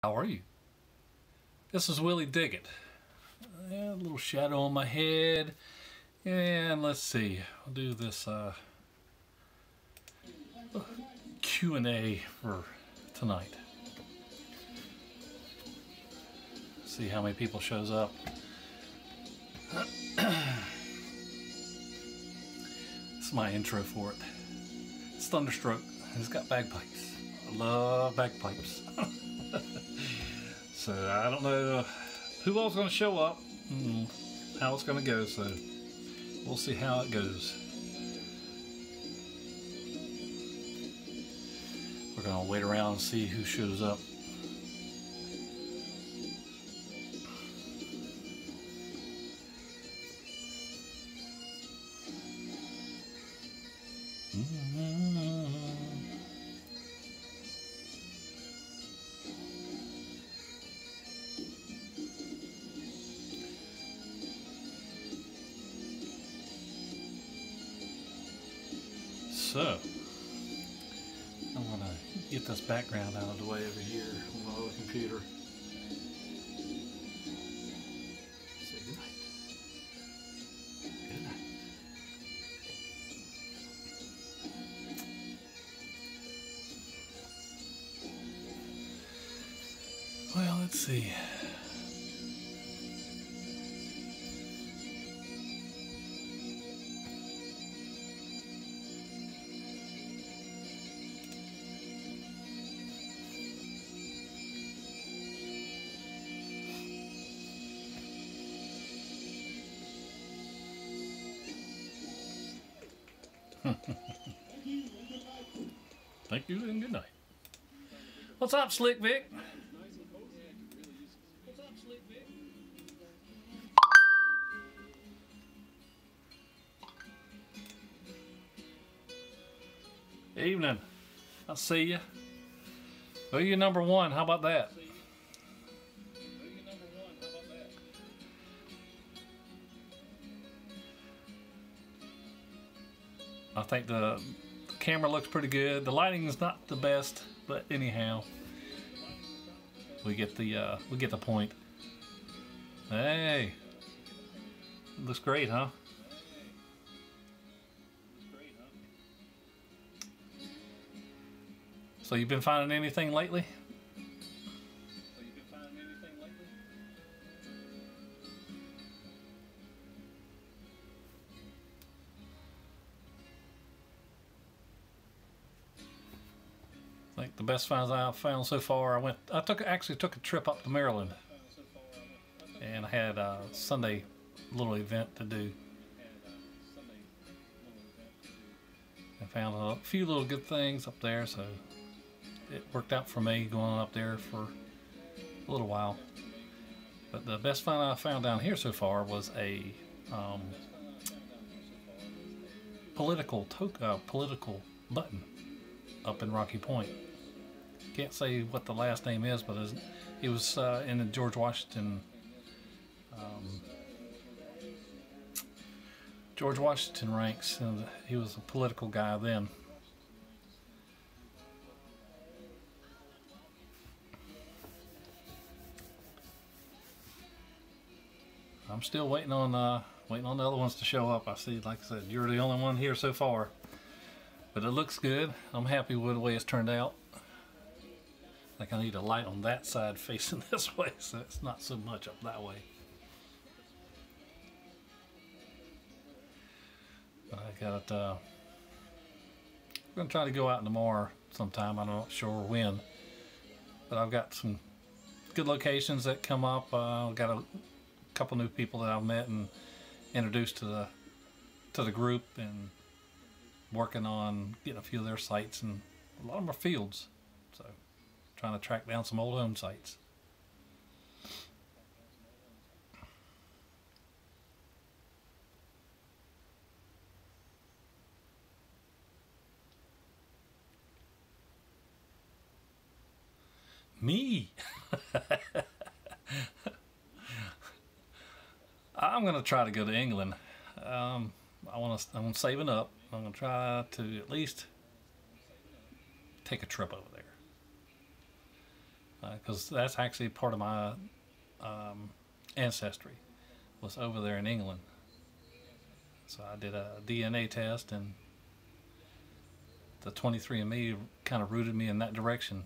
How are you? This is Willie Diggett. A little shadow on my head. And let's see, I'll do this Q&A for tonight. See how many people shows up. This is my intro for it. It's Thunderstroke. It's got bagpipes. I love bagpipes. So I don't know who all's going to show up and how it's going to go, so we'll see how it goes. We're going to wait around and see who shows up. So, I'm going to get this background out of the way over here on my other computer. Say good night. Good night. Well, let's see. Thank you and good night. What's up, Slick Vic? What's up, Slick Vic? Evening. I'll see you. Well, you're number one. How about that? I think the camera looks pretty good. The lighting is not the best, but anyhow, we get the point. Hey, looks great, huh? So you've been finding anything lately? I think the best finds I've found so far, I actually took a trip up to Maryland, and I had a Sunday little event to do. I found a few little good things up there, so it worked out for me going up there for a little while. But the best find I found down here so far was a political button up in Rocky Point. Can't say what the last name is, but it was in the George Washington ranks, and he was a political guy then. I'm still waiting on the other ones to show up. I see, like I said, you're the only one here so far, but it looks good. I'm happy with the way it's turned out. I think I need a light on that side facing this way, so it's not so much up that way. But I got it. I'm gonna try to go out tomorrow sometime. I'm not sure when, but I've got some good locations that come up. I've got a couple new people that I've met and introduced to the group, and working on getting a few of their sites, and a lot of them are fields, so trying to track down some old home sites. Me. I'm gonna try to go to England. I'm saving up. I'm gonna try to at least take a trip over there. because that's actually part of my ancestry, was over there in England. So I did a DNA test, and the 23andMe kind of rooted me in that direction.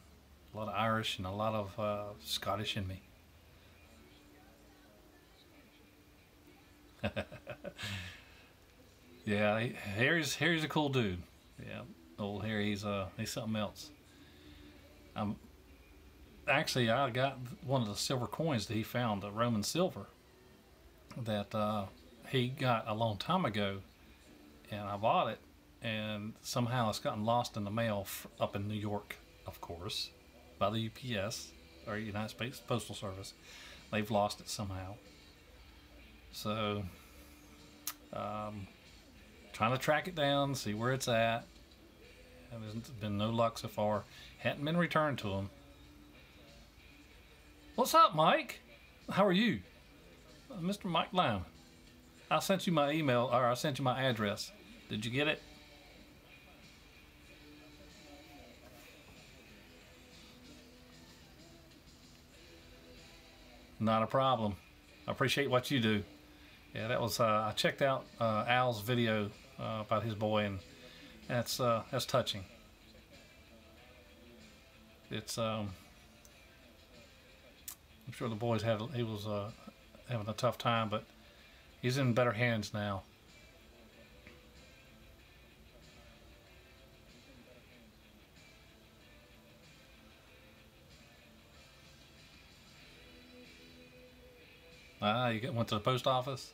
A lot of Irish and a lot of Scottish in me. Yeah, Harry's a cool dude. Yeah, old Harry, he's something else. Actually, I got one of the silver coins that he found, the Roman silver, that he got a long time ago, and I bought it, and somehow it's gotten lost in the mail up in New York, of course, by the UPS, or United States Postal Service. They've lost it somehow. So, trying to track it down, see where it's at. And there's been no luck so far. Hadn't been returned to him. What's up, Mike? How are you? Mr. Mike Lyman. I sent you my email, or I sent you my address. Did you get it? Not a problem. I appreciate what you do. Yeah, that was, I checked out Al's video about his boy, and that's touching. It's, I'm sure the boys he was having a tough time, but he's in better hands now. You went to the post office?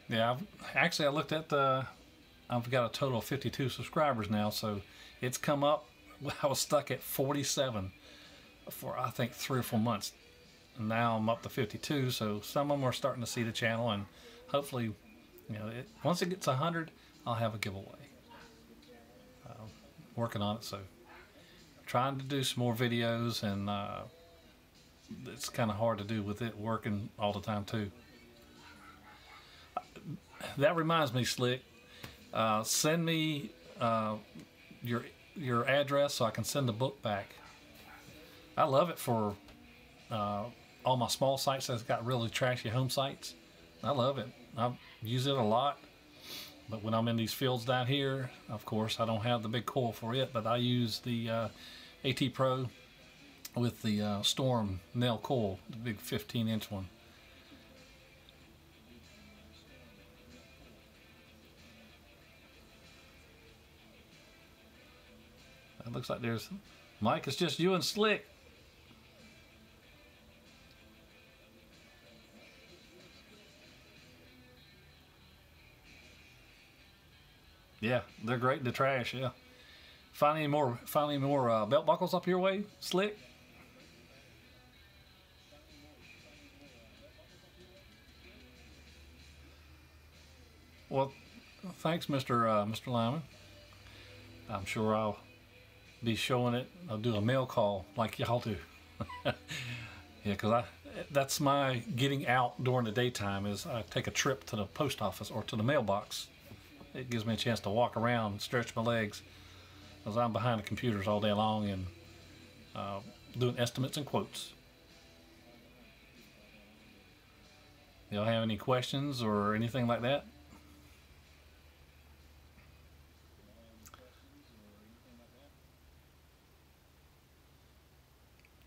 Yeah, I looked at I've got a total of 52 subscribers now, so it's come up. I was stuck at 47 for I think 3 or 4 months. And now I'm up to 52, so some of them are starting to see the channel, and hopefully, once it gets 100, I'll have a giveaway. Working on it, so trying to do some more videos, and it's kind of hard to do with it working all the time too. That reminds me, Slick. Send me your address so I can send the book back. I love it for all my small sites that's got really trashy home sites. I love it. I use it a lot. But when I'm in these fields down here, of course, I don't have the big coil for it, but I use the AT Pro with the Storm nail coil, the big 15-inch one. It looks like there's Mike. It's just you and Slick. Yeah, they're great in the trash. Yeah. Find any more belt buckles up your way, Slick? Well, thanks, Mr. Lyman. I'm sure I'll be showing it. I'll do a mail call like y'all do. Yeah, because that's my getting out during the daytime, is I take a trip to the post office or to the mailbox. It gives me a chance to walk around and stretch my legs, because I'm behind the computers all day long and doing estimates and quotes. Y'all have any questions or anything like that?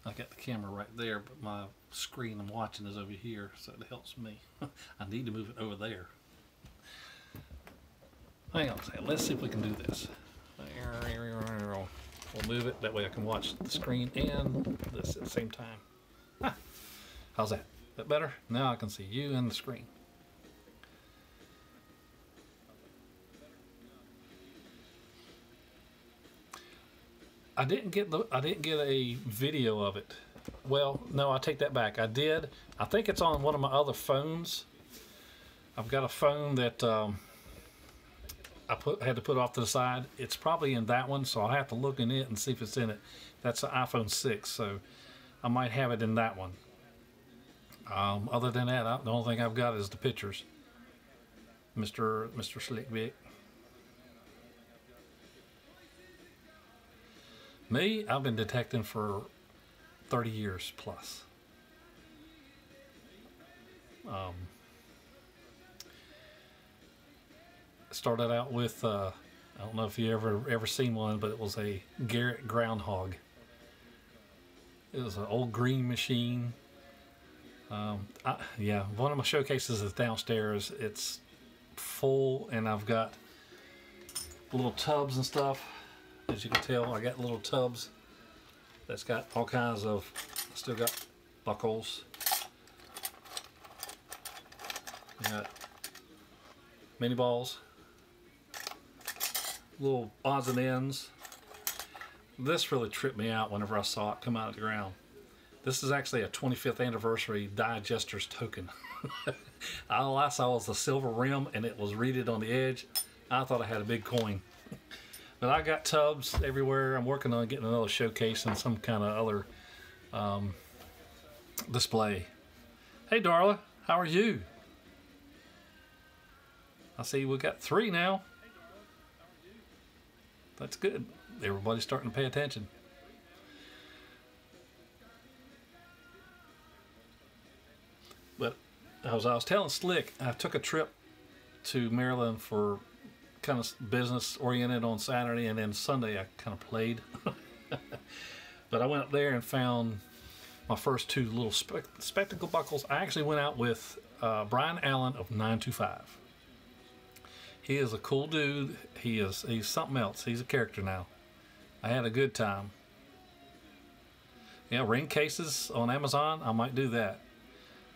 I got the camera right there, but my screen I'm watching is over here, so it helps me. I need to move it over there. Hang on a second. Let's see if we can do this. We'll move it. That way I can watch the screen and this at the same time. Ah, how's that? That better? Now I can see you and the screen. I didn't get a video of it. Well, no, I take that back. I did. I think it's on one of my other phones. I've got a phone that I had to put off to the side. It's probably in that one, so I'll have to look in it and see if it's in it. That's an iPhone 6, so I might have it in that one. Other than that, the only thing I've got is the pictures. Mr. Slick Vic. Me, I've been detecting for 30 years plus. Started out with, I don't know if you ever seen one, but it was a Garrett groundhog. It was an old green machine. Yeah, one of my showcases is downstairs. It's full, and I've got little tubs and stuff. As you can tell, I got little tubs that's got all kinds of, still got buckles. Got mini balls, little odds and ends. This really tripped me out whenever I saw it come out of the ground. This is actually a 25th anniversary Digesters token. All I saw was the silver rim, and it was reeded on the edge. I thought I had a big coin. But I got tubs everywhere. I'm working on getting another showcase and some kind of other display. Hey Darla, how are you? I see we got 3 now. That's good. Everybody's starting to pay attention. But as I was telling Slick, I took a trip to Maryland for kind of business oriented on Saturday, and then Sunday I kind of played. But I went up there and found my first 2 little spectacle buckles. I actually went out with Brian Allen of 925. He is a cool dude. He's something else. He's a character now. I had a good time. Yeah, ring cases on Amazon, I might do that.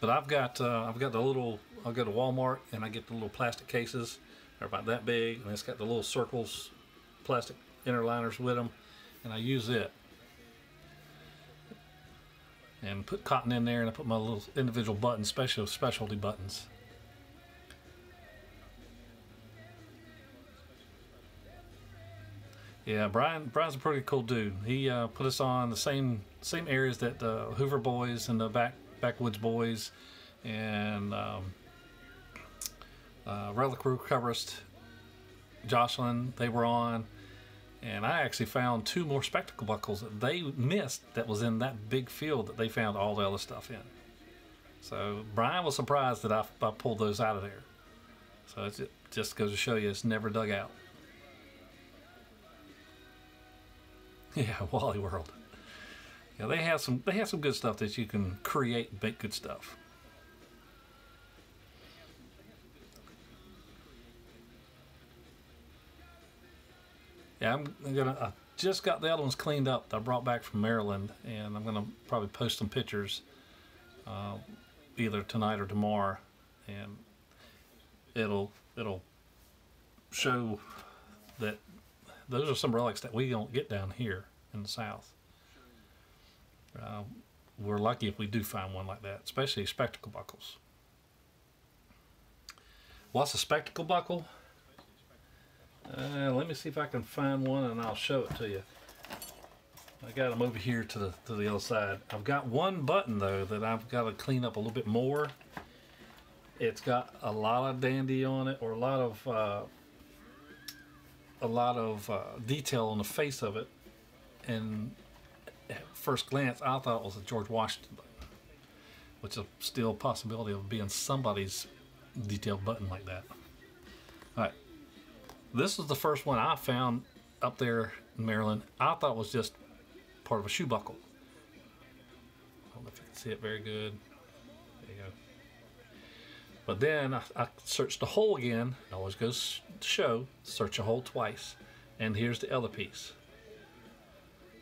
But I've got the little, I'll go to Walmart and I get the little plastic cases. They're about that big, and it's got the little circles, plastic inner liners with them, and I use it. And put cotton in there, and I put my little individual buttons, specialty buttons. Yeah, Brian's a pretty cool dude. He put us on the same areas that the Hoover Boys and the Backwoods Boys and Relic Recoverist, Jocelyn, they were on. And I actually found 2 more spectacle buckles that they missed that was in that big field that they found all the other stuff in. So Brian was surprised that I pulled those out of there. So it just goes to show you it's never dug out. Yeah, Wally World. Yeah, they have some good stuff that you can create and make good stuff. Yeah, I just got the other ones cleaned up that I brought back from Maryland, and I'm gonna probably post some pictures either tonight or tomorrow, and it'll show that those are some relics that we don't get down here in the South. We're lucky if we do find one like that, especially spectacle buckles. What's a spectacle buckle? Let me see if I can find one and I'll show it to you. I got them over here to the other side. I've got one button though that I've got to clean up a little bit more. It's got a lot of dandy on it, or a lot of detail on the face of it, and at first glance I thought it was a George Washington button, which is still a possibility of being somebody's detailed button like that. Alright, this is the first one I found up there in Maryland. I thought it was just part of a shoe buckle. I don't know if you can see it very good. There you go. But then I searched the hole again. It always goes to show, search a hole twice. And here's the other piece.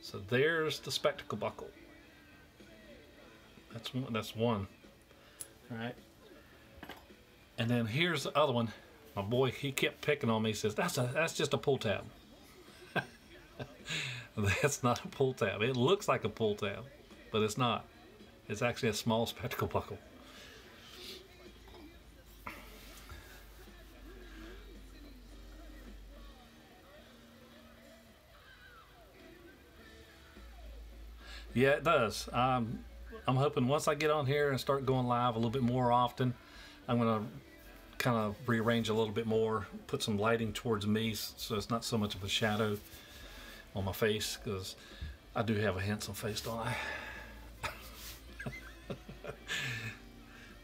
So there's the spectacle buckle. That's one. All right. And then here's the other one. My boy, he kept picking on me. He says, that's just a pull tab. That's not a pull tab. It looks like a pull tab, but it's not. It's actually a small spectacle buckle. Yeah, it does. I'm hoping once I get on here and start going live a little bit more often, I'm going to kind of rearrange a little bit more, put some lighting towards me so it's not so much of a shadow on my face, because I do have a handsome face, don't I?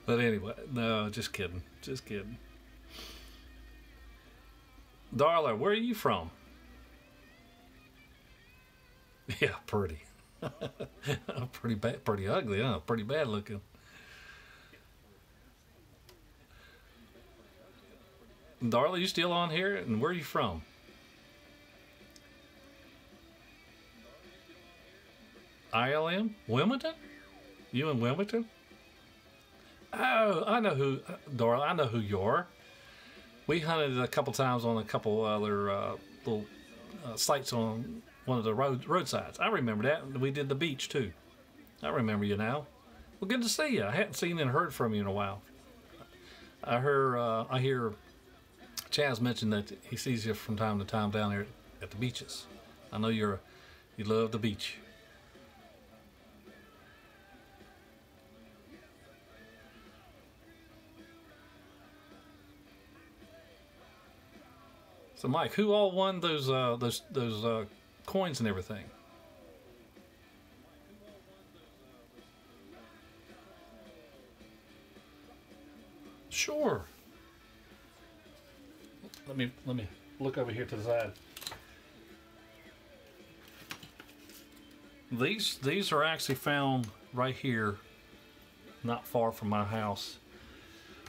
But anyway, no, just kidding. Just kidding. Darla, where are you from? Yeah, pretty. Pretty bad, pretty ugly, huh? Pretty bad looking. Darla, you still on here? And where are you from? ILM? Wilmington? You in Wilmington? Oh, I know who, Darla, I know who you are. We hunted a couple times on a couple other little sites on one of the roadsides. I remember that. We did the beach too. I remember you now. Well, good to see you. I hadn't seen and heard from you in a while. I hear Chaz mentioned that he sees you from time to time down there at the beaches. I know you love the beach. So, Mike, who all won those coins and everything? Sure. Let me look over here to the side. These are actually found right here, not far from my house.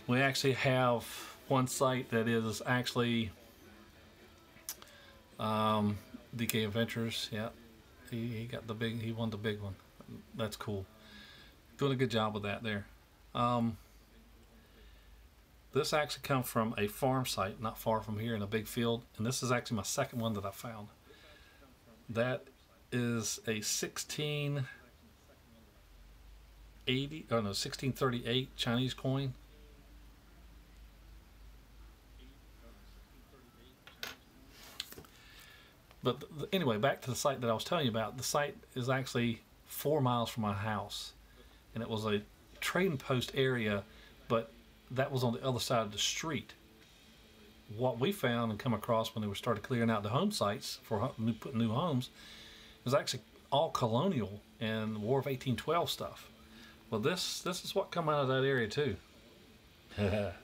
We actually have one site that is actually DK Adventures. Yeah, he got the big. He won the big one. That's cool. Doing a good job with that there. This actually comes from a farm site not far from here in a big field, and this is actually my second one that I found. That is a 1638 Chinese coin. But anyway, back to the site that I was telling you about. The site is actually 4 miles from my house, and it was a trading post area, but that was on the other side of the street. What we found and come across when they started clearing out the home sites for putting new homes is actually all colonial and War of 1812 stuff. Well, this is what come out of that area too. That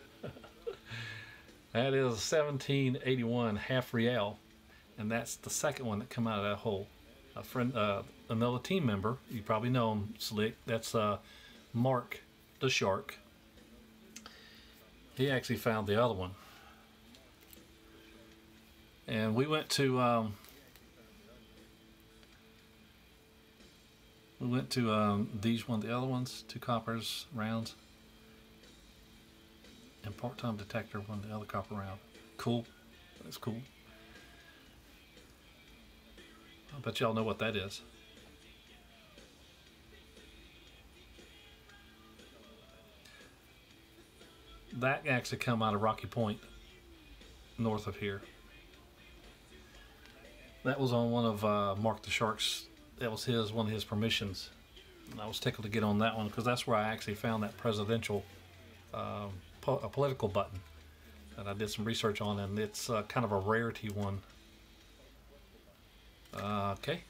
is 1781 half real, and that's the second one that come out of that hole. A friend, another team member, you probably know him, Slick. That's Mark the Shark. He actually found the other one, and we went to these one, the other ones, 2 coppers rounds, and part-time detector won the other copper round. Cool, that's cool. I bet y'all know what that is. That actually come out of Rocky Point, north of here. That was on one of Mark the Shark's. That was one of his permissions. And I was tickled to get on that one because that's where I actually found that presidential, a political button that I did some research on, and it's kind of a rarity one. Okay,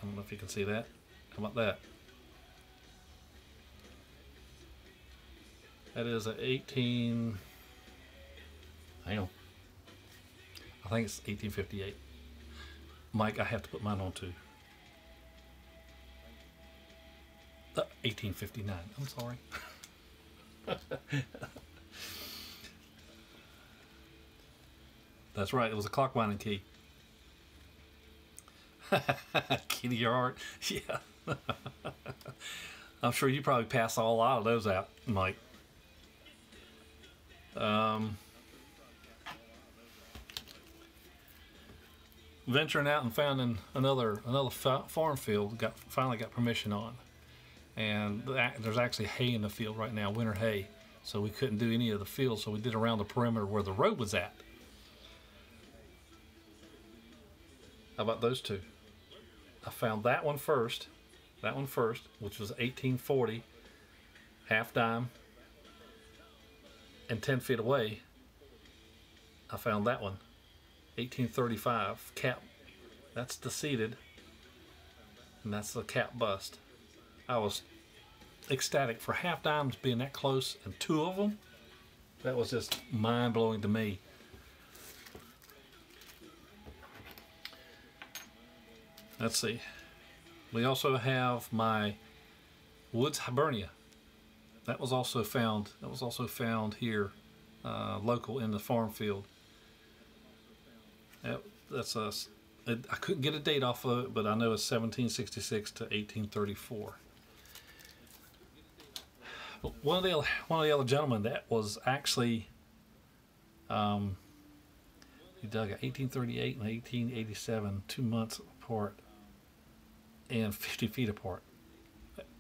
I don't know if you can see that. How about that? That is a 18. Hang on. I think it's 1858. Mike, I have to put mine on too. 1859. I'm sorry. That's right. It was a clock winding key. Kitty yard. Yeah. I'm sure you probably passed a lot of those out, Mike. Venturing out and finding another farm field, finally got permission on, and there's actually hay in the field right now, winter hay, so we couldn't do any of the field, so we did around the perimeter where the road was at. How about those two? I found that one first, which was 1840 half dime, and 10 feet away I found that one, 1835 cap. That's the seated. and that's the cap bust. I was ecstatic for half diamonds being that close, and two of them. That was just mind-blowing to me. Let's see. We also have my Woods Hibernia. That was also found. That was also found here, local in the farm field. That's a. I couldn't get a date off of it, but I know it's 1766 to 1834. One of the other gentlemen that was actually, he dug at 1838 and 1887, 2 months apart and 50 feet apart.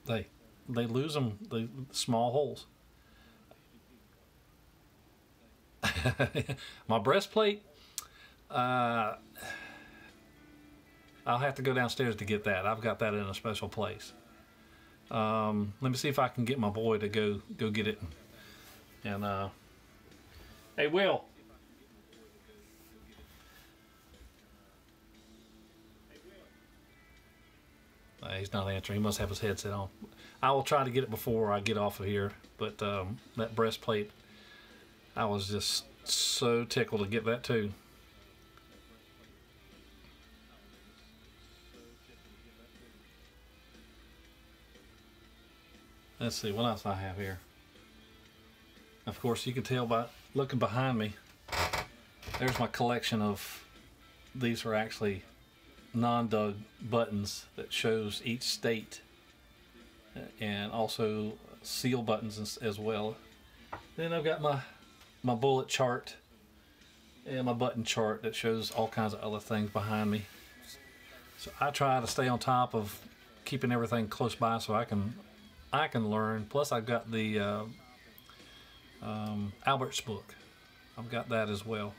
They lose them, the small holes. My breastplate, I'll have to go downstairs to get that. I've got that in a special place. Let me see if I can get my boy to go get it. And hey, Will. He's not answering. He must have his headset on. I will try to get it before I get off of here. But that breastplate, I was just so tickled to get that too. Let's see what else I have here. Of course, you can tell by looking behind me. There's my collection of, these are actually non-dug buttons that shows each state, and also seal buttons as well. Then I've got my bullet chart and my button chart that shows all kinds of other things behind me. So I try to stay on top of keeping everything close by so I can learn. Plus I've got the Albert's book. I've got that as well.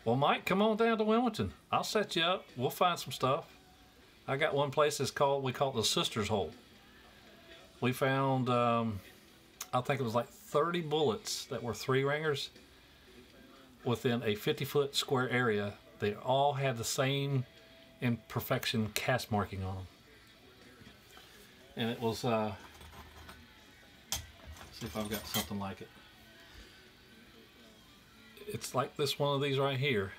Well, Mike, come on down to Wilmington. I'll set you up. We'll find some stuff. I got one place that's called, we call it the Sister's Hole. We found, I think it was like 30 bullets that were 3-ringers within a 50-foot square area. They all had the same imperfection cast marking on them. And it was, let's see if I've got something like it. It's like this one of these right here,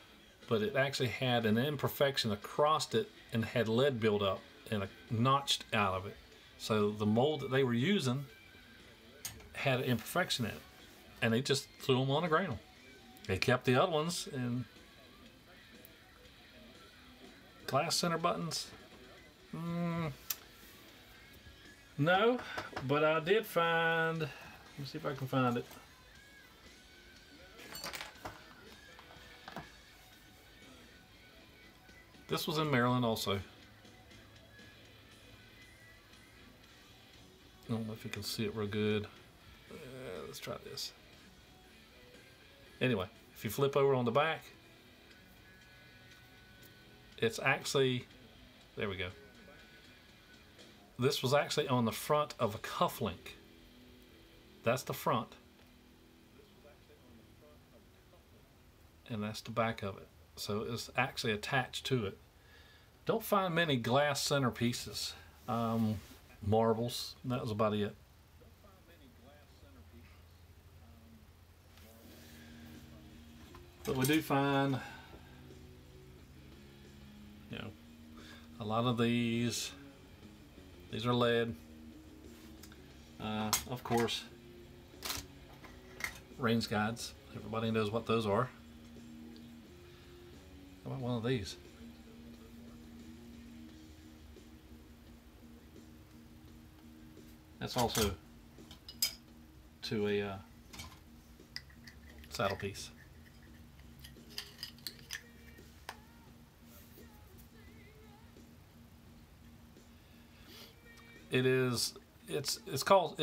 but it actually had an imperfection across it and had lead buildup and notched out of it. So the mold that they were using had an imperfection in it, and they just threw them on the ground. They kept the other ones, and glass center buttons. No, but I did find, let me see if I can find it. This was in Maryland also. I don't know if you can see it real good. Let's try this. Anyway, if you flip over on the back, it's actually, there we go. This was actually on the front of a cufflink. That's the front. And that's the back of it. So it's actually attached to it. Don't find many glass center pieces. Marbles, that was about it. But we do find, you know, a lot of these. These are lead. Of course, range guides. Everybody knows what those are. How about one of these? That's also to a saddle piece. It is. It's called.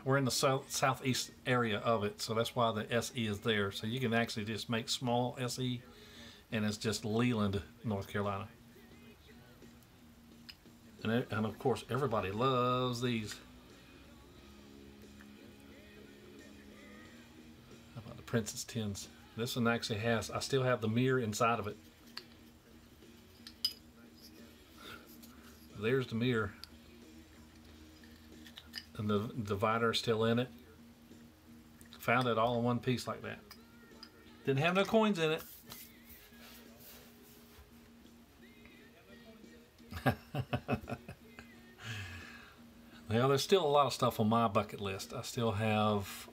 We're in the southeast area of it, so that's why the SE is there. So you can actually just make small SE, and it's just Leland, North Carolina. And of course, everybody loves these. How about the Princess tins? This one actually has, I still have the mirror inside of it. There's the mirror. And the divider is still in it. Found it all in one piece like that. Didn't have no coins in it. Well, there's still a lot of stuff on my bucket list. I still have,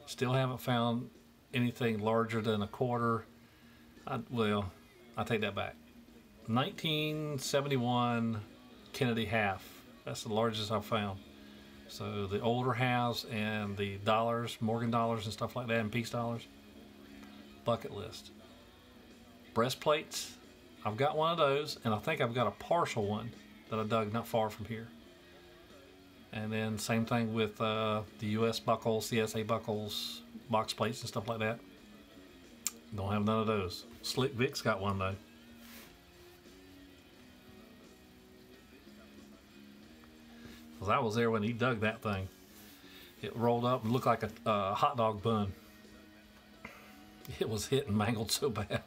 still haven't found anything larger than a quarter. Well, I take that back. 1971 Kennedy half. That's the largest I've found. So the older halves and the dollars, Morgan dollars and stuff like that, and peace dollars. Bucket list. Breastplates. I've got one of those, and I think I've got a partial one that I dug not far from here. And then same thing with the US buckles, CSA buckles, box plates and stuff like that. Don't have none of those. Slick Vic's got one though. Because I was there when he dug that thing. It rolled up and looked like a hot dog bun. It was hit and mangled so bad.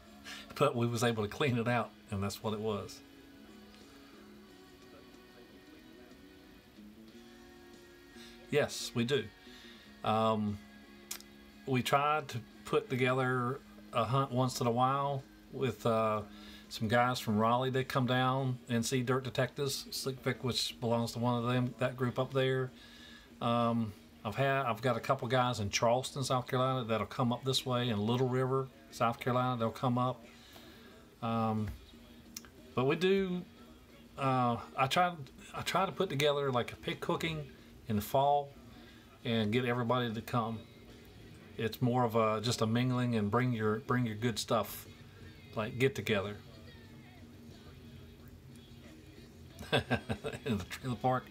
But we was able to clean it out, and that's what it was. Yes, we do. We tried to put together a hunt once in a while with some guys from Raleigh. They come down and see Dirt Detectives, Slick Vic, which belongs to one of them, that group up there. I've got a couple guys in Charleston, South Carolina, that'll come up this way, and Little River, South Carolina, they'll come up. But we do. I try to put together like a pig cooking in the fall and get everybody to come. It's more of just a mingling and bring your good stuff, like get together. In the trailer park.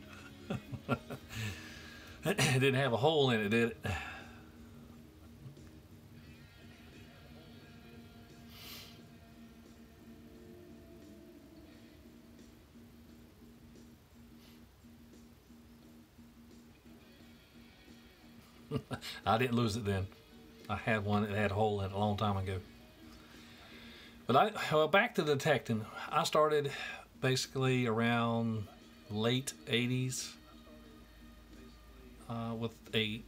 It didn't have a hole in it, did it? I didn't lose it then. I had one that had a hole in it a long time ago. But well, back to detecting. I started basically around late 80s with a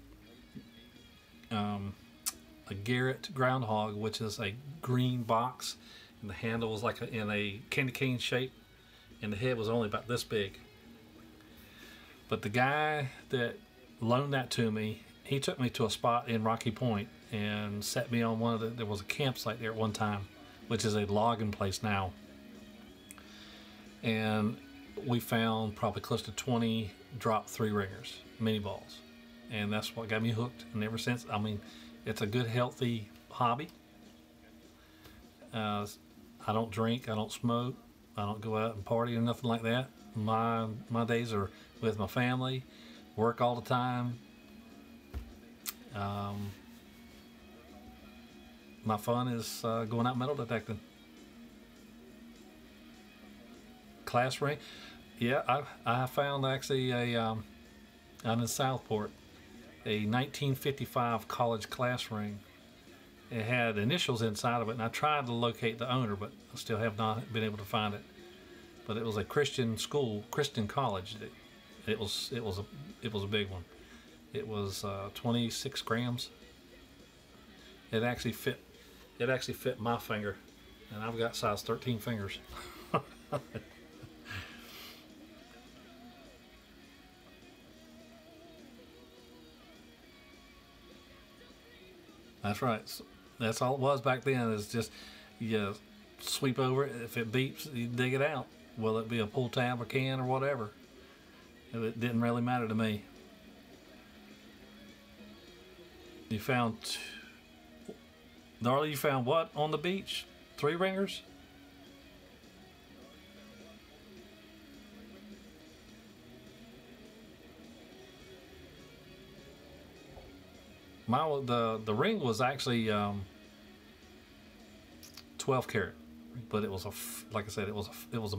Garrett groundhog, which is a green box, and the handle was like in a candy cane shape, and the head was only about this big. But the guy that loaned that to me, he took me to a spot in Rocky Point and set me on one of the, there was a campsite there at one time, which is a logging place now. And we found probably close to 20 drop 3-ringers, mini balls. And that's what got me hooked. And ever since, I mean, it's a good, healthy hobby. I don't drink, I don't smoke, I don't go out and party or nothing like that. My days are with my family, work all the time. My fun is going out metal detecting. Class ring, yeah, I found actually a out in Southport a 1955 college class ring. It had initials inside of it, and I tried to locate the owner, but I still have not been able to find it. But it was a Christian school, Christian college. It was a big one. It was 26 grams. It actually fit my finger, and I've got size 13 fingers. That's right. That's all it was back then. Is just you sweep over it. If it beeps, you dig it out. Will it be a pull tab or can or whatever? It didn't really matter to me. You found, Darla, you found what on the beach? 3-ringers? The ring was actually 12 karat, but it was like I said, it was a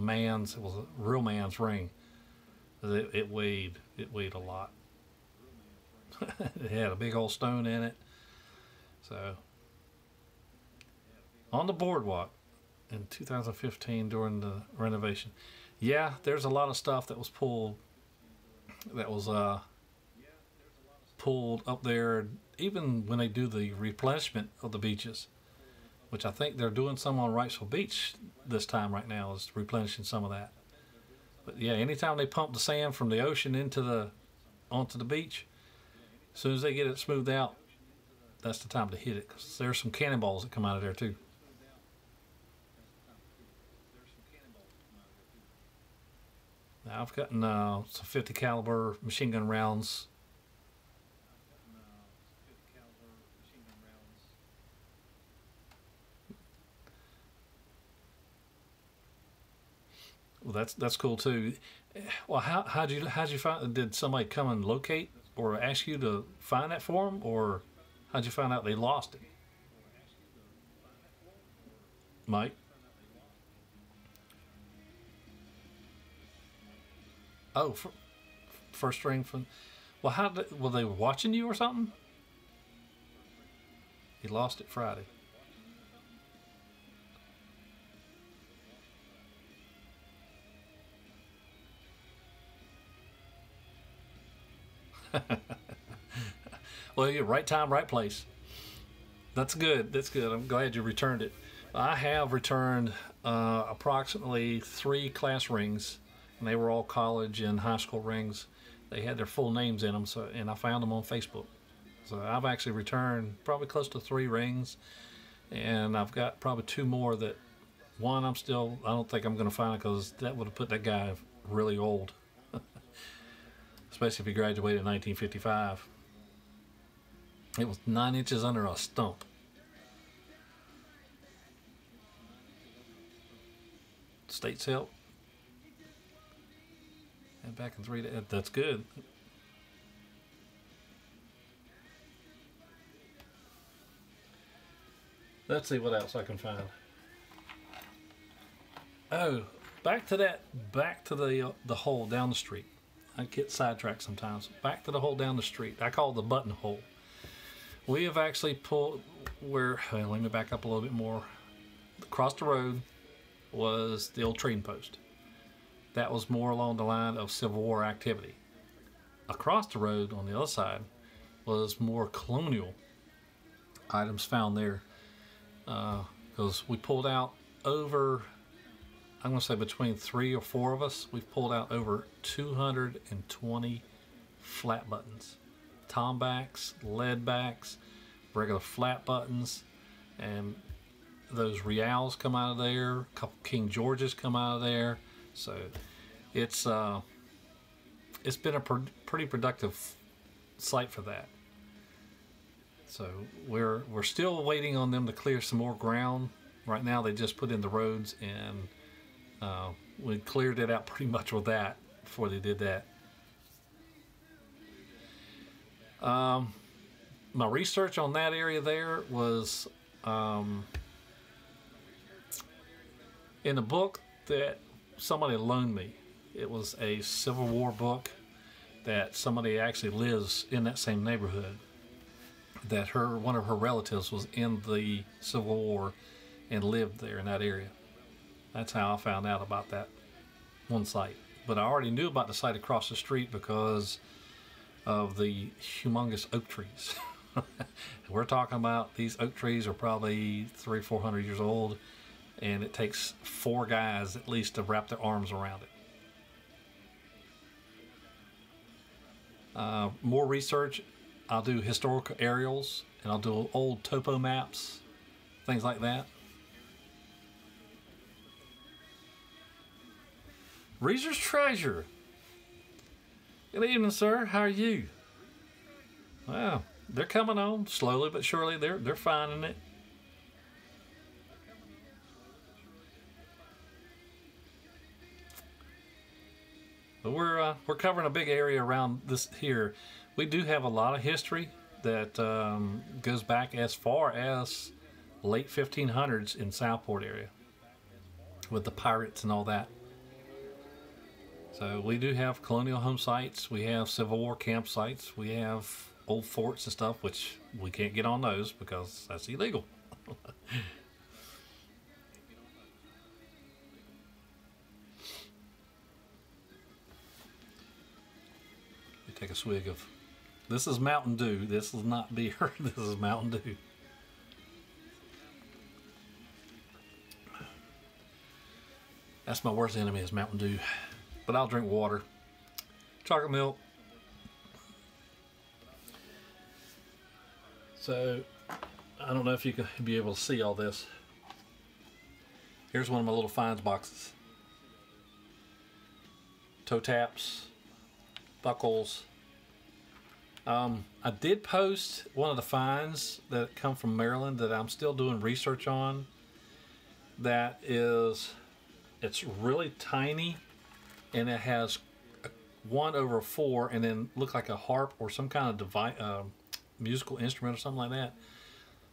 real man's ring. It weighed a lot. It had a big old stone in it. So, on the boardwalk in 2015 during the renovation, yeah, there's a lot of stuff that was pulled. That was pulled up there, even when they do the replenishment of the beaches, which I think they're doing some on Wrightsville Beach this time right now, is replenishing some of that. But yeah, anytime they pump the sand from the ocean onto the beach, as soon as they get it smoothed out, that's the time to hit it, because there's some cannonballs that come out of there too. Now I've gotten some 50 caliber machine gun rounds. Well, that's cool too. Well, how'd you find? Did somebody come and locate or ask you to find that for them, or how'd you find out they lost it, Mike? Oh, first string from. Well, were they watching you or something? He lost it Friday. Well, yeah, right time, right place. That's good. That's good. I'm glad you returned it. I have returned approximately 3 class rings, and they were all college and high school rings. They had their full names in them, and I found them on Facebook. So I've actually returned probably close to 3 rings, and I've got probably 2 more that one I don't think I'm going to find, because that would have put that guy really old, especially if he graduated in 1955. It was 9 inches under a stump. States help. And back in 3 days. That's good. Let's see what else I can find. Oh, back to the hole down the street. I get sidetracked sometimes. Back to the hole down the street. I call it the button hole. We have actually pulled let me back up a little bit more. Across the road was the old trading post. That was more along the line of Civil War activity. Across the road on the other side was more colonial items found there. Because we pulled out over, I'm going to say between 3 or 4 of us, we've pulled out over 220 flat buttons. Tombacks, lead backs, regular flat buttons, and those Reals come out of there. A couple King Georges come out of there. So it's been a pretty productive site for that. So we're still waiting on them to clear some more ground. Right now they just put in the roads, and we cleared it out pretty much with that before they did that. My research on that area there was in a book that somebody loaned me. It was a Civil War book that somebody actually lives in that same neighborhood. That one of her relatives was in the Civil War and lived there in that area. That's how I found out about that one site. But I already knew about the site across the street because of the humongous oak trees. We're talking about these oak trees are probably 300-400 years old, and it takes 4 guys at least to wrap their arms around it. More research. I'll do historical aerials, and I'll do old topo maps, things like that. Reeser's Treasure. Good evening, sir. How are you? Wow, they're coming on slowly but surely. They're finding it. But we're covering a big area around this here. We do have a lot of history that goes back as far as late 1500s in Southport area with the pirates and all that. So we do have colonial home sites. We have Civil War campsites. We have old forts and stuff, which we can't get on those because that's illegal. You take a swig of. This is Mountain Dew. This is not beer. This is Mountain Dew. That's my worst enemy is Mountain Dew. But I'll drink water. Chocolate milk. So, I don't know if you can be able to see all this. Here's one of my little finds boxes. Toe taps, buckles. I did post one of the finds that come from Maryland that I'm still doing research on. That is, it's really tiny, and it has 1/4, and then look like a harp or some kind of device, musical instrument or something like that.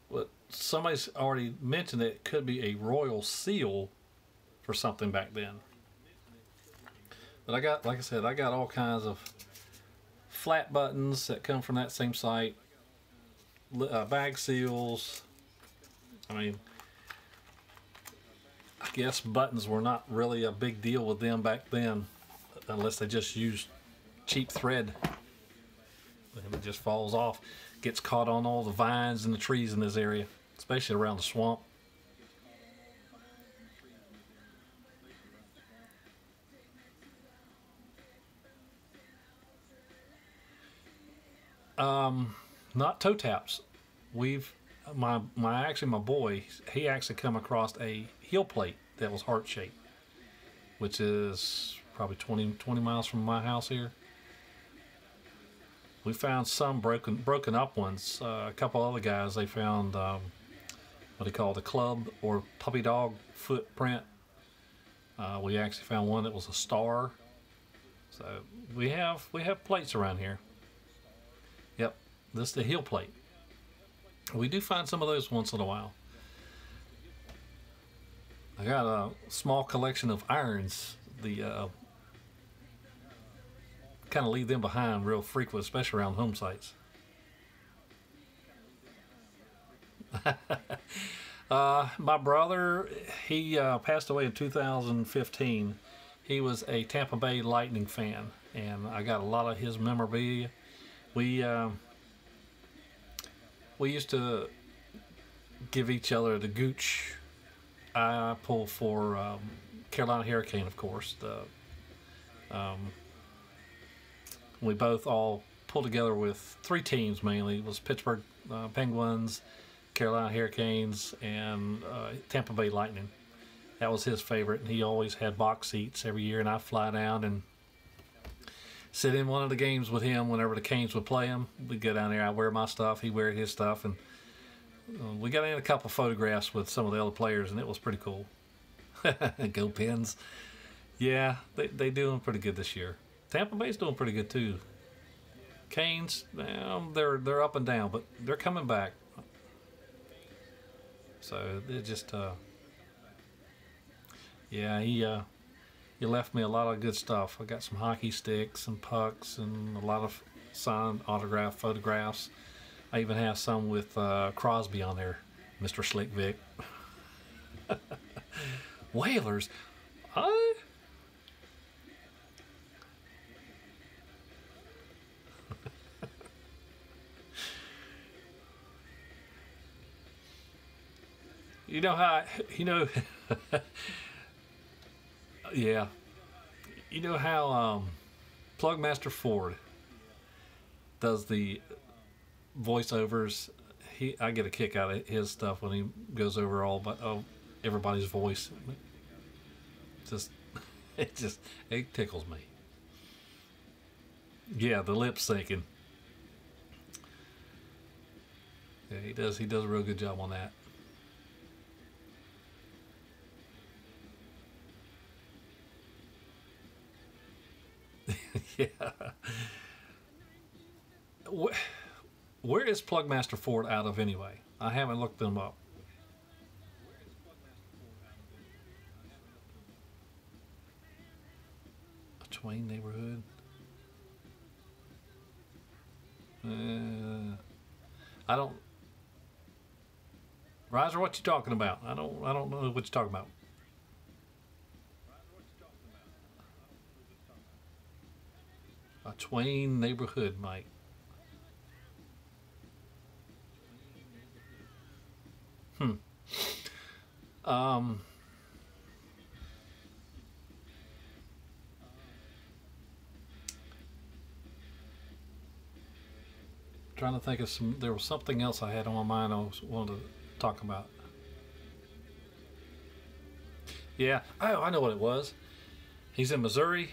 But somebody's already mentioned that it could be a royal seal for something back then. But I got, like I said, I got all kinds of flat buttons that come from that same site, bag seals. I mean, I guess buttons were not really a big deal with them back then, unless they just used cheap thread. And it just falls off, gets caught on all the vines and the trees in this area, especially around the swamp. Not toe taps. My boy, he actually come across a heel plate that was heart shaped, which is probably 20 miles from my house here. We found some broken up ones. A couple other guys, they found what they call the club or puppy dog footprint. We actually found one that was a star. So we have plates around here. Yep, this is the heel plate. We do find some of those once in a while. I got a small collection of irons. The kind of leave them behind real frequent, especially around home sites. My brother, he passed away in 2015. He was a Tampa Bay Lightning fan, and I got a lot of his memorabilia. We used to give each other the gooch. I pull for Carolina Hurricane, of course. We both all pulled together with 3 teams mainly. It was Pittsburgh Penguins, Carolina Hurricanes, and Tampa Bay Lightning. That was his favorite. He always had box seats every year, and I'd fly down and sit in one of the games with him whenever the Canes would play him. We'd go down there, I'd wear my stuff, he'd wear his stuff, and we got in a couple photographs with some of the other players, and it was pretty cool. Go Pens. Yeah, they doing pretty good this year. Tampa Bay's doing pretty good too. Canes, well, they're up and down, but they're coming back. So it just yeah, he left me a lot of good stuff. I got some hockey sticks and pucks and a lot of signed autograph photographs. I even have some with Crosby on there, Mr. Slick Vic. Whalers, you know how, yeah, you know how Plugmaster Ford does the voiceovers. I get a kick out of his stuff when he goes over everybody's voice. It tickles me. Yeah, the lip syncing. Yeah, he does a real good job on that. Yeah. Where is Plugmaster Ford out of anyway? I haven't looked them up. A Twain neighborhood. I don't. Riser, what you talking about? I don't know what you're talking about. A Twain neighborhood, Mike. Hmm. Um. Trying to think of some. There was something else I had on my mind. Wanted to talk about. Yeah. Oh, I know what it was. He's in Missouri.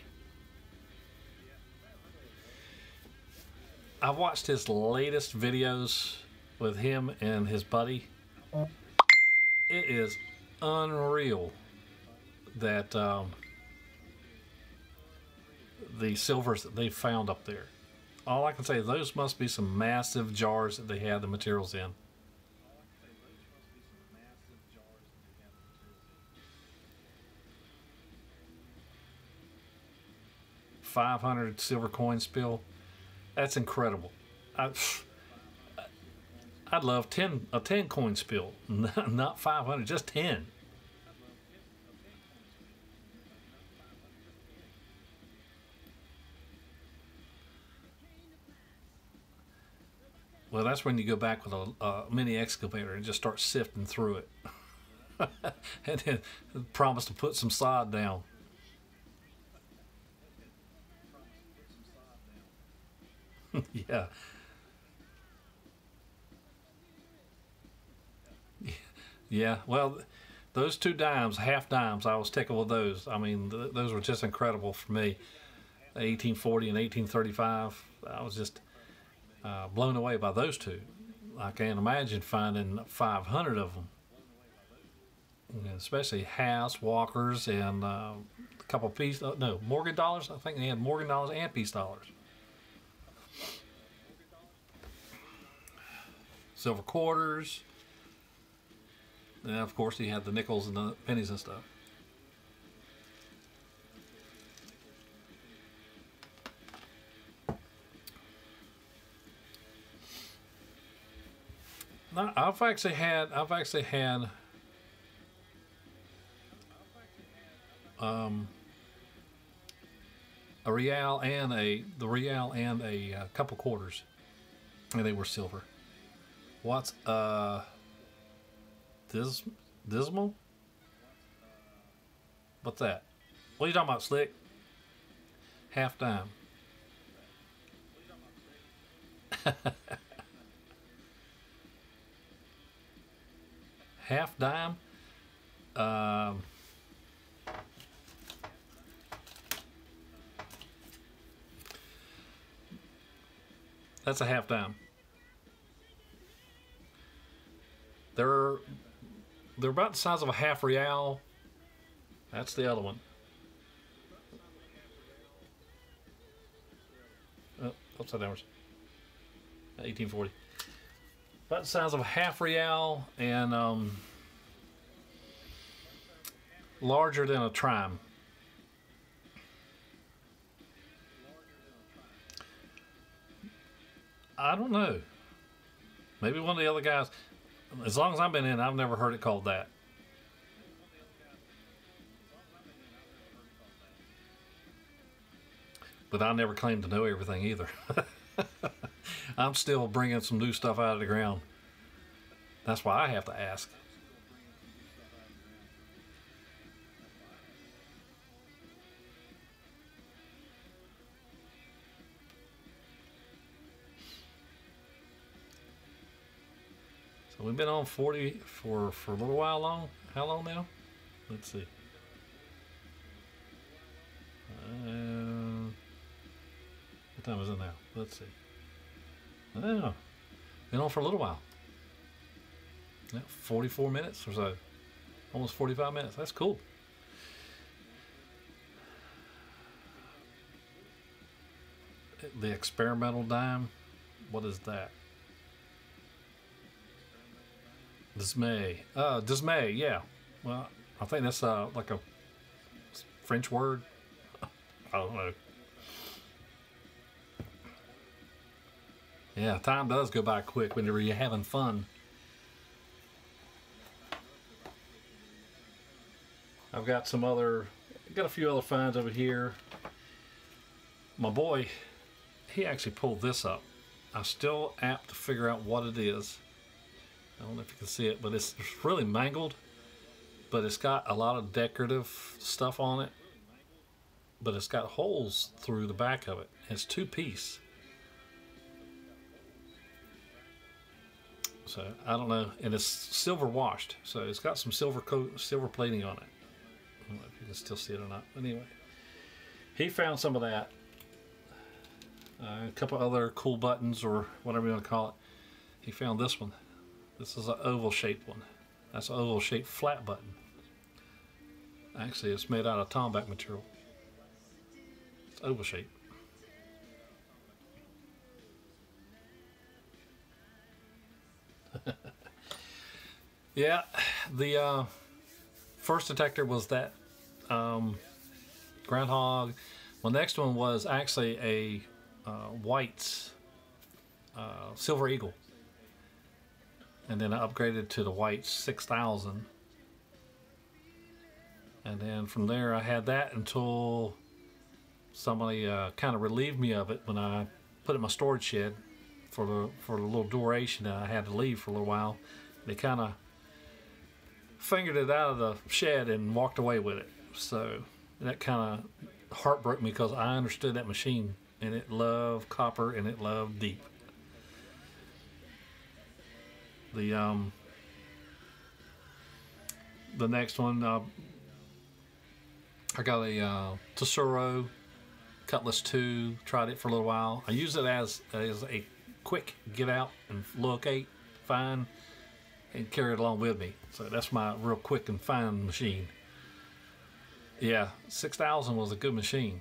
I watched his latest videos with him and his buddy. It is unreal that the silvers that they found up there. All I can say is those must be some massive jars that they had the materials in. 500 silver coin spill. That's incredible. I'd love a 10 coin spill, not 500, just 10. Well, that's when you go back with a mini excavator and just start sifting through it. And then promise to put some sod down. Yeah. Yeah, well, those 2 dimes, half dimes, I was tickled with those. I mean, those were just incredible for me. 1840 and 1835, I was just blown away by those 2. I can't imagine finding 500 of them. Especially Hass, Walkers, and a couple piece, no, Morgan dollars. I think they had Morgan dollars and peace dollars. Silver quarters. And of course, he had the nickels and the pennies and stuff. Now, I've actually had a real and a couple quarters, and they were silver. What's dismal? What's that? What are you talking about, Slick? Half dime. Half dime. That's a half dime. They're about the size of a half real. That's the other one. Oh, upside down. 1840. About the size of a half real and larger than a trime. I don't know. Maybe one of the other guys. As long as I've been in, I've never heard it called that. But I never claimed to know everything either. I'm still bringing some new stuff out of the ground. That's why I have to ask. So we've been on 40 for a little while long. How long now? Let's see. What time is it now? Let's see. Oh, been on for a little while. Yeah, 44 minutes or so. Almost 45 minutes. That's cool. The experimental dime. What is that? Dismay. Dismay, yeah. Well, I think that's like a French word. I don't know. Yeah, time does go by quick whenever you're having fun. I've got a few other finds over here. My boy, he actually pulled this up. I'm still apt to figure out what it is. I don't know if you can see it, but it's really mangled. But it's got a lot of decorative stuff on it. But it's got holes through the back of it. It's 2-piece. So I don't know, and it's silver washed, so it's got some silver plating on it. I don't know if you can still see it or not. But anyway, he found some of that. A couple other cool buttons or whatever you want to call it. He found this one. This is an oval shaped one. That's an oval shaped flat button. Actually, it's made out of Tombac material. It's oval shaped. Yeah, the first detector was that groundhog. Well, next one was actually a White's Silver Eagle, and then I upgraded to the White's 6000, and then from there I had that until somebody kind of relieved me of it when I put it in my storage shed for the little duration that I had to leave for a little while. They kind of fingered it out of the shed and walked away with it. So that kind of heartbroke me because I understood that machine and it loved copper and it loved deep. The next one, I got a Tesoro Cutlass 2. Tried it for a little while. I use it as a quick get out and locate, find, and carry it along with me. So that's my real quick and find machine. Yeah, 6000 was a good machine.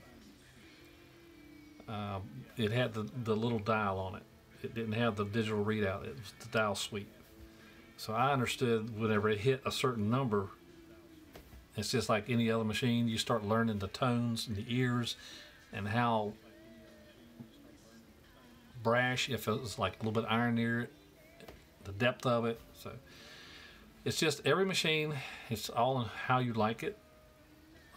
It had the little dial on it. It didn't have the digital readout. It was the dial sweep. So I understood whenever it hit a certain number, it's just like any other machine. You start learning the tones and the ears and how brash, if it was like a little bit iron near it, the depth of it. So it's just every machine, it's all in how you like it.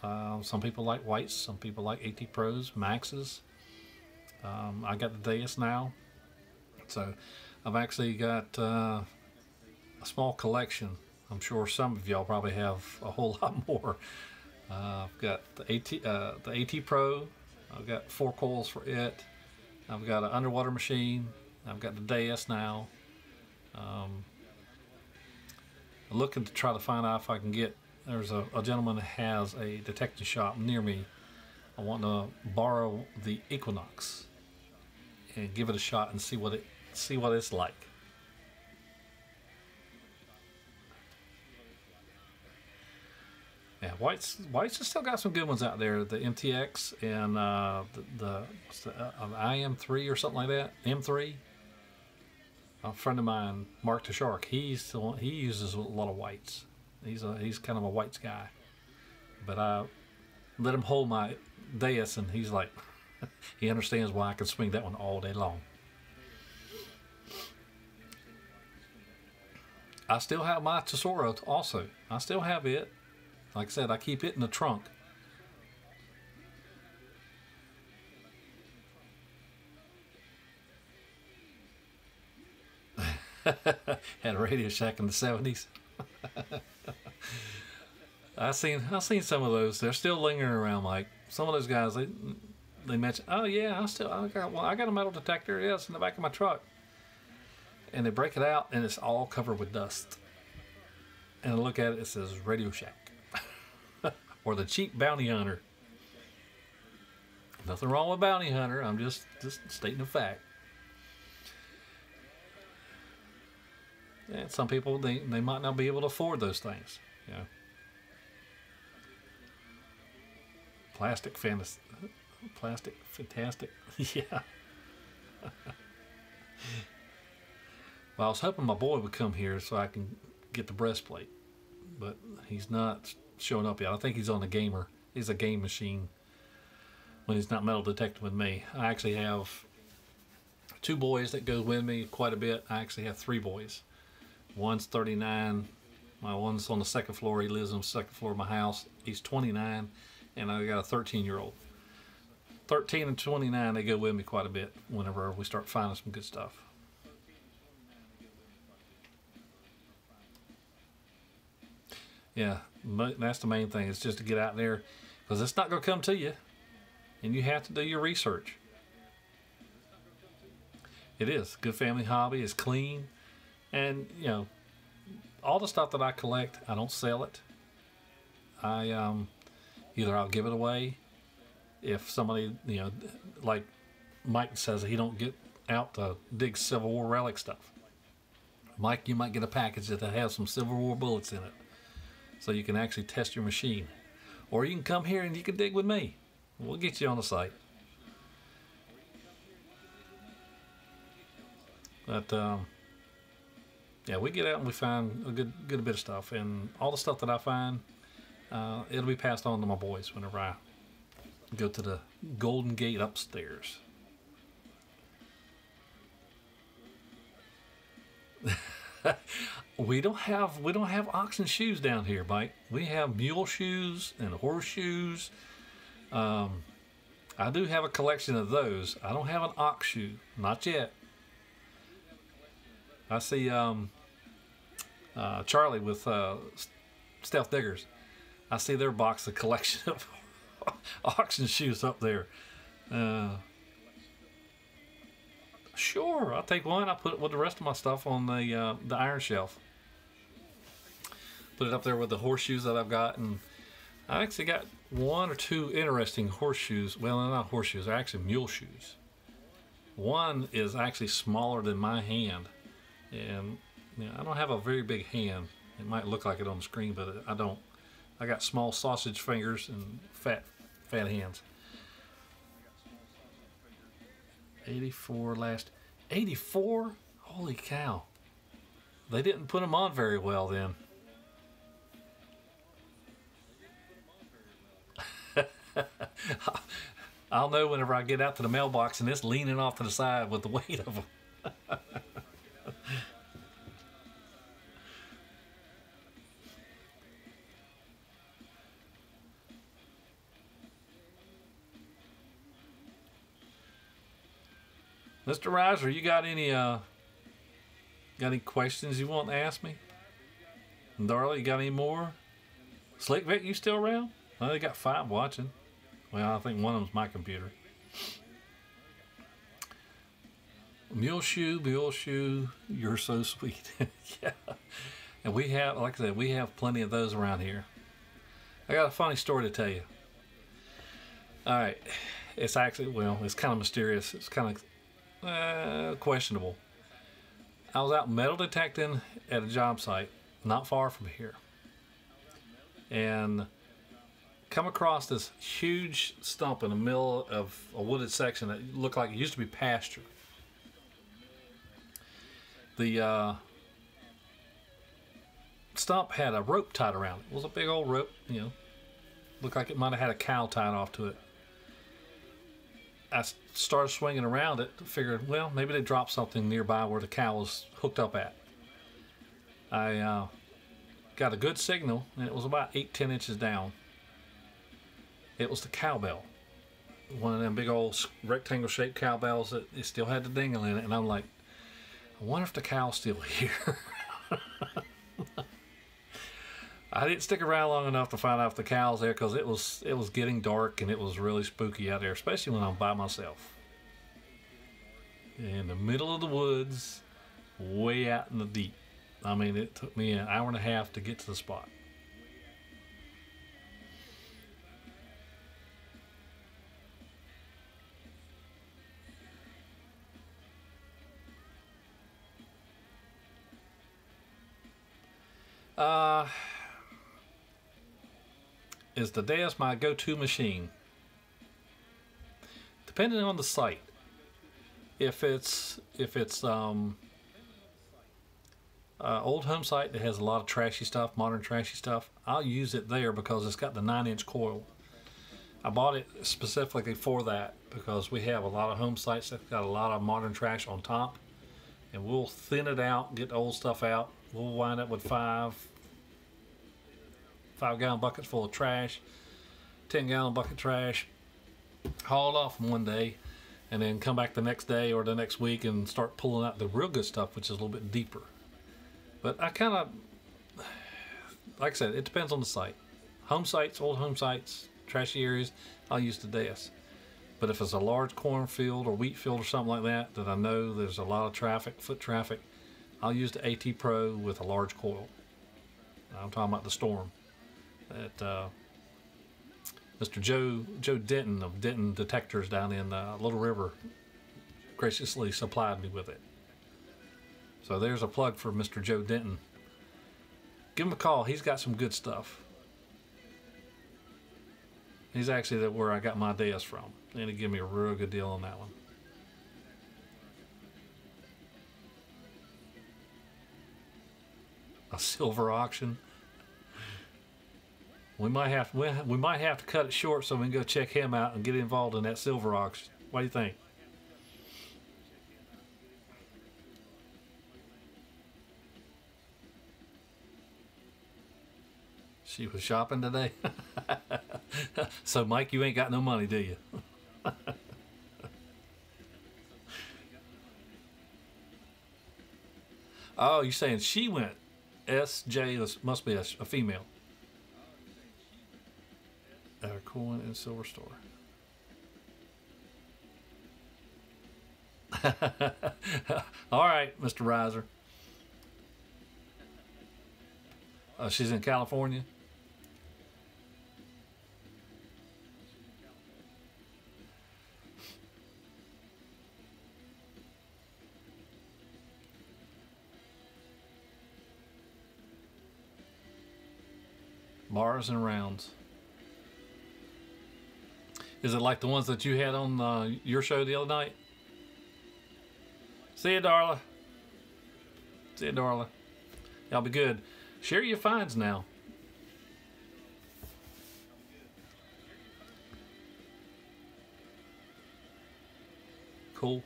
Some people like Whites, some people like AT Pros, Maxes. I got the Deus now, so I've actually got a small collection. I'm sure some of y'all probably have a whole lot more. I've got the AT Pro. I've got 4 coils for it. I've got an underwater machine. I've got the Deus now. I'm looking to try to find out if I can get. There's a gentleman that has a detecting shop near me. I want to borrow the Equinox and give it a shot and see what it's like. Yeah, White's has still got some good ones out there. The MTX and the IM3 or something like that. M3. A friend of mine, Mark the Shark, he uses a lot of Whites. He's kind of a Whites guy. But I let him hold my Deus, and he's like, he understands why I can swing that one all day long. I still have my Tesoro also. I still have it. Like I said, I keep it in the trunk. Had a Radio Shack in the 70s. I seen some of those. They're still lingering around. Like some of those guys, they mention, oh yeah, I got a metal detector. Yeah, it's in the back of my truck. And they break it out, and it's all covered with dust. And I look at it, it says Radio Shack. Or the cheap bounty hunter. Nothing wrong with bounty hunter. I'm just stating a fact. And some people, they might not be able to afford those things. You know. Plastic fantastic. Yeah. Well, I was hoping my boy would come here so I can get the breastplate, but he's not showing up yet. I think he's on the gamer. He's a game machine when he's not metal detecting with me. I actually have two boys that go with me quite a bit. I actually have three boys. One's 39. My one's on the second floor. He lives on the second floor of my house. He's 29, and I got a 13-year-old. 13 and 29, they go with me quite a bit whenever we start finding some good stuff. Yeah, that's the main thing. It's just to get out there, because it's not going to come to you, and you have to do your research. It is good family hobby. It's clean, and you know, all the stuff that I collect, I don't sell it. I either I'll give it away if somebody, you know, like Mike says, he don't get out to dig Civil War relic stuff. Mike, you might get a package that has some Civil War bullets in it, so you can actually test your machine. Or you can come here and you can dig with me. We'll get you on the site. But yeah, we get out and we find a good bit of stuff, and all the stuff that I find, it'll be passed on to my boys whenever I go to the Golden Gate upstairs. We don't have oxen shoes down here, Mike. We have mule shoes and horseshoes. I do have a collection of those. I don't have an ox shoe, not yet. I see Charlie with Stealth Diggers. I see their box of collection of oxen shoes up there. Sure, I'll take one. I'll put it with the rest of my stuff on the iron shelf. Put it up there with the horseshoes that I've got, and I actually got one or two interesting horseshoes. Well, they're not horseshoes; they're actually mule shoes. One is actually smaller than my hand, and you know, I don't have a very big hand. It might look like it on the screen, but I don't. I got small sausage fingers and fat hands. 84 last. 84? Holy cow. They didn't put them on very well then. I'll know whenever I get out to the mailbox and it's leaning off to the side with the weight of them. Mr. Riser, you got any questions you want to ask me? And Darla, you got any more? Slick Vic, you still around? Well, they got 5 watching. Well, I think one of them's my computer. Mule shoe, you're so sweet. Yeah. And we have, like I said, we have plenty of those around here. I got a funny story to tell you. All right. It's actually, well, it's kind of mysterious. It's kind of questionable. I was out metal detecting at a job site not far from here, and come across this huge stump in the middle of a wooded section that looked like it used to be pasture. The stump had a rope tied around it. It was a big old rope, you know, looked like it might have had a cow tied off to it. I started swinging around it, figured, well, maybe they dropped something nearby where the cow was hooked up at. I got a good signal, and it was about 8-10 inches down. It was the cowbell. One of them big old rectangle-shaped cowbells that it still had the dingle in it, and I'm like, I wonder if the cow's still here. I didn't stick around long enough to find out if the cow's there, because it was getting dark and it was really spooky out there, especially when I'm by myself. In the middle of the woods, way out in the deep. I mean, it took me an hour and a half to get to the spot. Is the Deus my go-to machine? Depending on the site. If it's old home site that has a lot of trashy stuff, modern trashy stuff, I'll use it there because it's got the 9-inch coil. I bought it specifically for that because we have a lot of home sites that got a lot of modern trash on top, and we'll thin it out, get the old stuff out. We'll wind up with 5-gallon buckets full of trash, 10-gallon bucket trash, haul it off in one day, and then come back the next day or the next week and start pulling out the real good stuff, which is a little bit deeper. But I kind of, like I said, it depends on the site. Home sites, old home sites, trashy areas, I'll use the desk. But if it's a large cornfield or wheat field or something like that, that I know there's a lot of traffic, foot traffic, I'll use the AT Pro with a large coil. I'm talking about the Storm that Mr. Joe Denton of Denton Detectors down in Little River graciously supplied me with it. So there's a plug for Mr. Joe Denton. Give him a call. He's got some good stuff. He's actually where I got my desk from, and he gave me a real good deal on that one. A silver auction. We might have to cut it short so we can go check him out and get involved in that silver auction. What do you think? She was shopping today. So Mike, you ain't got no money, do you? Oh, you're saying she went. SJ must be a female. At a coin and silver store. All right, Mr. Riser. She's in California. Bars and rounds. Is it like the ones that you had on your show the other night? See you, Darla. See you, Darla. Y'all be good. Share your finds now. Cool.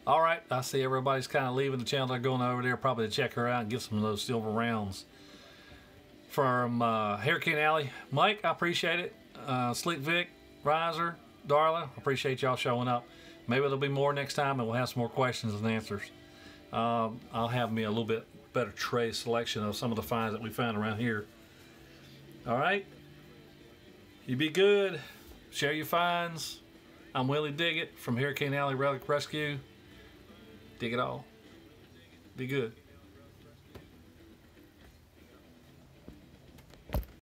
All right, I see everybody's kind of leaving the channel. They're going over there probably to check her out and get some of those silver rounds. From Hurricane Alley, Mike, I appreciate it. Slick Vic, Riser, Darla, appreciate y'all showing up. Maybe there'll be more next time and we'll have some more questions and answers. I'll have me a little bit better tray selection of some of the finds that we found around here. All right, you be good. Share your finds. I'm Willie Diggett from Hurricane Alley Relic Rescue. Dig it all. Be good.